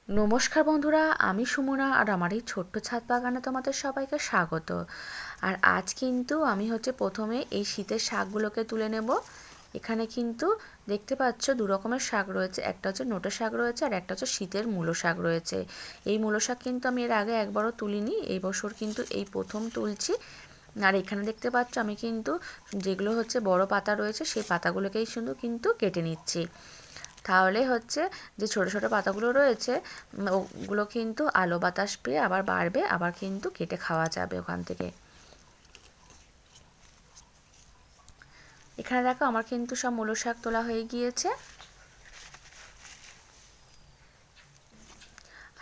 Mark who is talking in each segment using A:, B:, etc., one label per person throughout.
A: নমস্কার বন্ধুরা, আমি সুমনা আর আমার এই ছোট্ট ছাদ বাগানে তোমাদের সবাইকে স্বাগত। আর আজ কিন্তু আমি প্রথমে এই শীতের শাকগুলোকে তুলে নেব। এখানে কিন্তু দেখতে পাচ্ছ দু রকমের শাক রয়েছে, একটা হচ্ছে নোটে শাক রয়েছে আর একটা হচ্ছে শীতের মূলো শাক রয়েছে। এই মূলো শাক কিন্তু আমি এর আগে একবারও তুলিনি, এই বছর কিন্তু এই প্রথম তুলছি। আর এখানে দেখতে পাচ্ছ আমি কিন্তু যেগুলো বড় পাতা রয়েছে সেই পাতাগুলোকেই শুধু কিন্তু কেটে নিচ্ছি। তাহলে যে ছোট ছোট পাতাগুলো রয়েছে ওগুলো কিন্তু আলো বাতাস পেয়ে আবার বাড়বে, আবার কিন্তু কেটে খাওয়া যাবে ওখান থেকে। এখানে দেখো আমার কিন্তু সব মূলো শাক তোলা হয়ে গিয়েছে।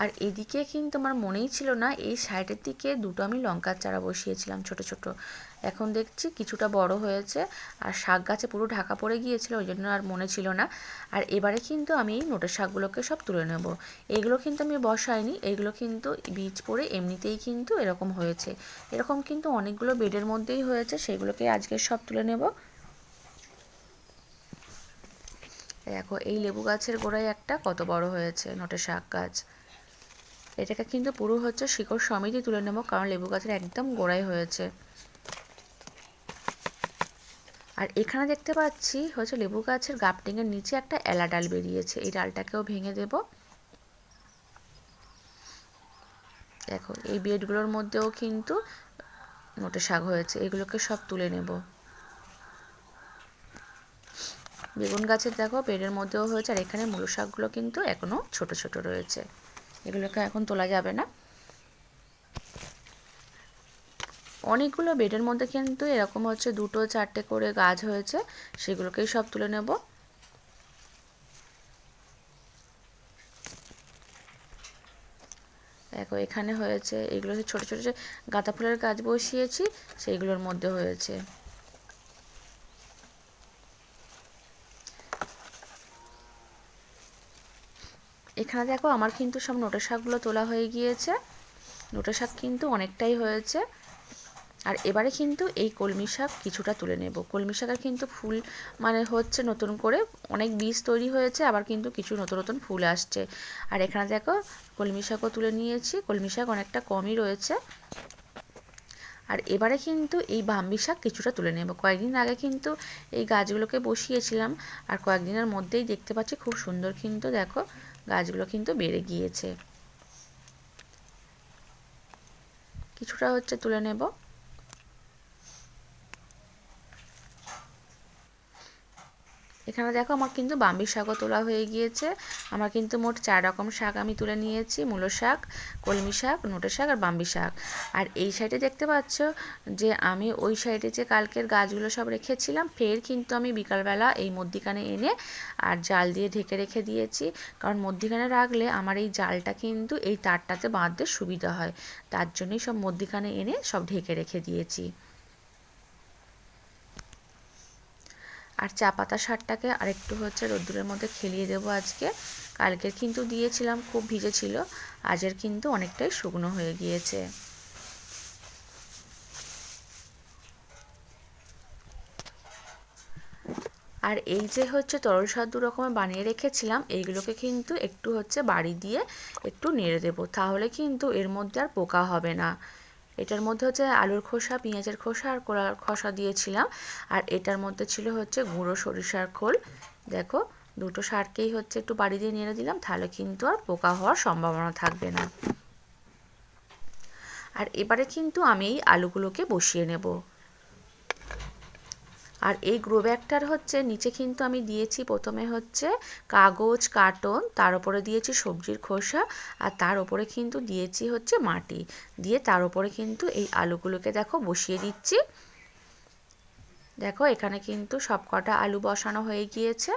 A: আর এদিকে কিন্তু আমার মনেই ছিল না, এই সাইডের দিকে দুটো আমি লঙ্কার চারা বসিয়েছিলাম ছোট ছোট, এখন দেখছি কিছুটা বড় হয়েছে। আর শাক গাছে পুরো ঢাকা পড়ে গিয়েছিল, ওই জন্য আর মনে ছিল না। আর এবারে কিন্তু আমি এই নোটের শাকগুলোকে সব তুলে নেব। এইগুলো কিন্তু আমি বসাইনি, এইগুলো কিন্তু বীজ পড়ে এমনিতেই কিন্তু এরকম হয়েছে। এরকম কিন্তু অনেকগুলো বেডের মধ্যেই হয়েছে, সেগুলোকে আজকে সব তুলে নেব। দেখো এই লেবু গাছের গোড়ায় একটা কত বড় হয়েছে নোটে শাক গাছ। এটাকে কিন্তু পুরো শিকড় সমেতই তুলে নেব, কারণ লেবু গাছের একদম গোড়ায় হয়েছে। আর এখানে দেখতে পাচ্ছি লেবু গাছের গাপটিংয়ের নিচে একটা এলা ডাল বেরিয়েছে, এই ডালটাকেও ভেঙে দেব। দেখো এই বেডগুলোর মধ্যেও কিন্তু নোটে শাক হয়েছে, এগুলোকে সব তুলে নেব। বেগুন গাছের দেখো বেডের মধ্যেও হয়েছে, আর এখানে মূলো শাকগুলো কিন্তু এখনও ছোট ছোট রয়েছে, এগুলোকে এখন তোলা যাবে না। অনেকগুলো বেডের মধ্যে কিন্তু এরকম দুটো চারটে করে গাছ হয়েছে, সেগুলোকেই সব তুলে নেব। দেখো এখানে হয়েছে, এগুলো ছোট ছোট যে গাঁদা ফুলের গাছ বসিয়েছি সেইগুলোর মধ্যে হয়েছে। এখানে দেখো আমার কিন্তু সব নোটে শাকগুলো তোলা হয়ে গিয়েছে, নোটে শাক কিন্তু অনেকটাই হয়েছে। আর এবারে কিন্তু এই কলমি শাক কিছুটা তুলে নেব। কলমি শাকের কিন্তু ফুল নতুন করে অনেক বীজ তৈরি হয়েছে, আবার কিন্তু কিছু নতুন নতুন ফুল আসছে। আর এখানে দেখো কলমি শাকও তুলে নিয়েছি, কলমি শাক অনেকটা কমই রয়েছে। আর এবারে কিন্তু এই বাম্বি শাক কিছুটা তুলে নেব। কয়েকদিন আগে কিন্তু এই গাছগুলোকে বসিয়েছিলাম, আর কয়েকদিনের মধ্যেই দেখতে পাচ্ছি খুব সুন্দর কিন্তু দেখো গাছগুলো কিন্তু বেড়ে গিয়েছে। কিছুটা তুলে নেব। এখানে দেখো আমার কিন্তু বাম্বি শাকও তোলা হয়ে গিয়েছে। আমার কিন্তু মোট 4 রকম শাক আমি তুলে নিয়েছি, মূলো শাক, কলমি শাক, নোটে শাক আর বাম্বি শাক। আর এই সাইডে দেখতে পাচ্ছ যে আমি ওই সাইডে যে কালকের গাছগুলো সব রেখেছিলাম, ফের কিন্তু আমি বিকালবেলা এই মধ্যিখানে এনে আর জাল দিয়ে ঢেকে রেখে দিয়েছি। কারণ মধ্যিখানে রাখলে আমার এই জালটা কিন্তু এই তারটাতে বাঁধতে সুবিধা হয়, তার জন্যই সব মধ্যিখানে এনে সব ঢেকে রেখে দিয়েছি। আর চা পাতা শাকটাকে আরেকটু রোদ্দুরের মধ্যে খেলিয়ে দেবো আজকে। কালকের কিন্তু দিয়েছিলাম খুব ভিজে ছিল, আজের কিন্তু অনেকটাই শুকনো হয়ে গিয়েছে। আর এই যে তরল সার দু রকমের বানিয়ে রেখেছিলাম, এইগুলোকে কিন্তু একটু বাড়ি দিয়ে একটু নেড়ে দেবো, তাহলে কিন্তু এর মধ্যে আর পোকা হবে না। এটার মধ্যে আলুর খোসা, পেঁয়াজের খোসা আর কলার খোসা দিয়েছিলাম। আর এটার মধ্যে ছিল গুঁড়ো সরিষার খোল। দেখো দুটো সারকেই একটু বাড়ি দিয়ে নেড়ে দিলাম, তাহলে কিন্তু আর পোকা হওয়ার সম্ভাবনা থাকবে না। আর এবারে কিন্তু আমি এই আলুগুলোকে বসিয়ে নেব। আর এই গ্রো ব্যাগটার নিচে কিন্তু আমি দিয়েছি প্রথমে কাগজ কার্টন, তার উপরে দিয়েছি সবজির খোসা, আর তার উপরে কিন্তু দিয়েছি মাটি দিয়ে, তার উপরে কিন্তু এই আলুগুলোকে দেখো বসিয়ে দিচ্ছি। দেখো এখানে কিন্তু সব কটা আলু বসানো হয়ে গিয়েছে।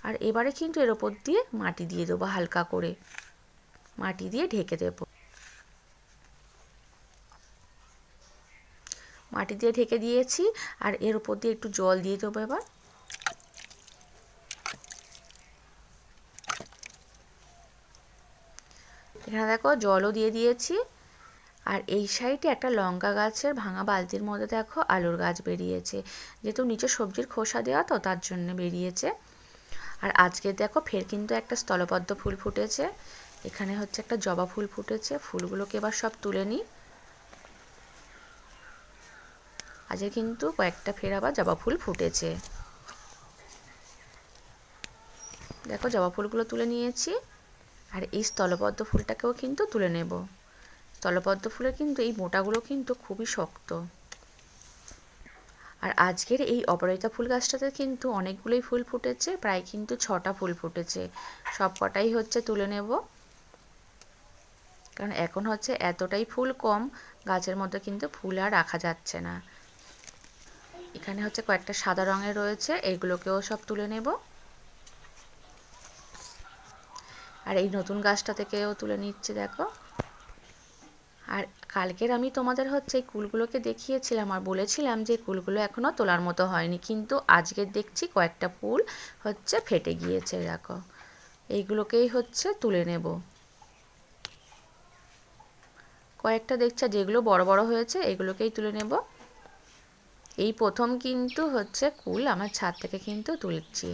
A: আর এবারে কিন্তু এর ওপর দিয়ে মাটি দিয়ে দেবো, হালকা করে মাটি দিয়ে ঢেকে দেবো। মাটি দিয়ে ঢেকে দিয়েছি, আর এর উপর দিয়ে একটু জল দিয়ে দেবো এবার। এখানে দেখো জলও দিয়ে দিয়েছি। আর এই সাইডে একটা লঙ্কা গাছের ভাঙা বালতির মধ্যে দেখো আলুর গাছ বেরিয়েছে, যেহেতু নিচে সবজির খোসা দেওয়া তো তার জন্য বেরিয়েছে। আর আজকে দেখো ফের কিন্তু একটা স্থলপদ্ম ফুল ফুটেছে, এখানে হচ্ছে একটা জবা ফুল ফুটেছে। ফুলগুলোকে এবার সব তুলে নিই। আজকে কিন্তু কয়েকটা ফের আবার জবা ফুল ফুটেছে। দেখো জবা ফুলগুলো তুলে নিয়েছি। আর এই স্থলপদ্ম ফুলটাকেও কিন্তু তুলে নেব। স্থলপদ্ম ফুলের কিন্তু এই মোটাগুলো কিন্তু খুবই শক্ত। আর আজকের এই অপরাজিতা ফুল গাছটাতে কিন্তু অনেকগুলোই ফুল ফুটেছে, প্রায় কিন্তু 6টা ফুল ফুটেছে। সব কটাই হচ্ছে তুলে নেব, কারণ এখন হচ্ছে এতটাই ফুল কম, গাছের মধ্যে কিন্তু ফুল আর রাখা যাচ্ছে না। এখানে হচ্ছে কয়েকটা সাদা রঙের রয়েছে, এইগুলোকেও সব তুলে নেব। আর এই নতুন গাছটা থেকেও তুলে নিচ্ছে দেখো। আর কালকের আমি তোমাদের হচ্ছে এই কুলগুলোকে দেখিয়েছিলাম আর বলেছিলাম যে কুলগুলো এখনও তোলার মতো হয়নি, কিন্তু আজকে দেখছি কয়েকটা ফুল হচ্ছে ফেটে গিয়েছে দেখো। এইগুলোকেই হচ্ছে তুলে নেব। কয়েকটা দেখছি যেগুলো বড় বড় হয়েছে এগুলোকেই তুলে নেব। এই প্রথম কিন্তু হচ্ছে কুল আমার ছাদ থেকে কিন্তু তুলছি।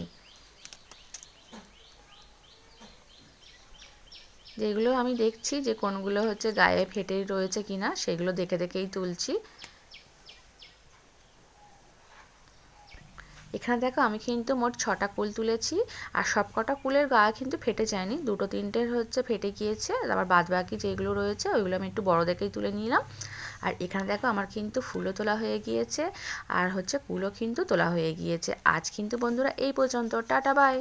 A: যেগুলো আমি দেখছি যে কোনগুলো হচ্ছে গায়ে ফেটে রয়েছে কিনা সেগুলো দেখে দেখেই তুলছি। এখানে দেখো আমি কিন্তু মোট 6টা কুল তুলেছি। আর সব কটা কুলের গা কিন্তু ফেটে যায়নি, দুটো তিনটের হচ্ছে ফেটে গিয়েছে। আবার বাদ বাকি যেগুলো রয়েছে ওইগুলো আমি একটু বড় দেখেই তুলে নিলাম। আর এখানে দেখো আমার কিন্তু ফুলও তোলা হয়ে গিয়েছে, আর হচ্ছে কুলও কিন্তু তোলা হয়ে গিয়েছে। আজ কিন্তু বন্ধুরা এই পর্যন্ত, টাটা বাই।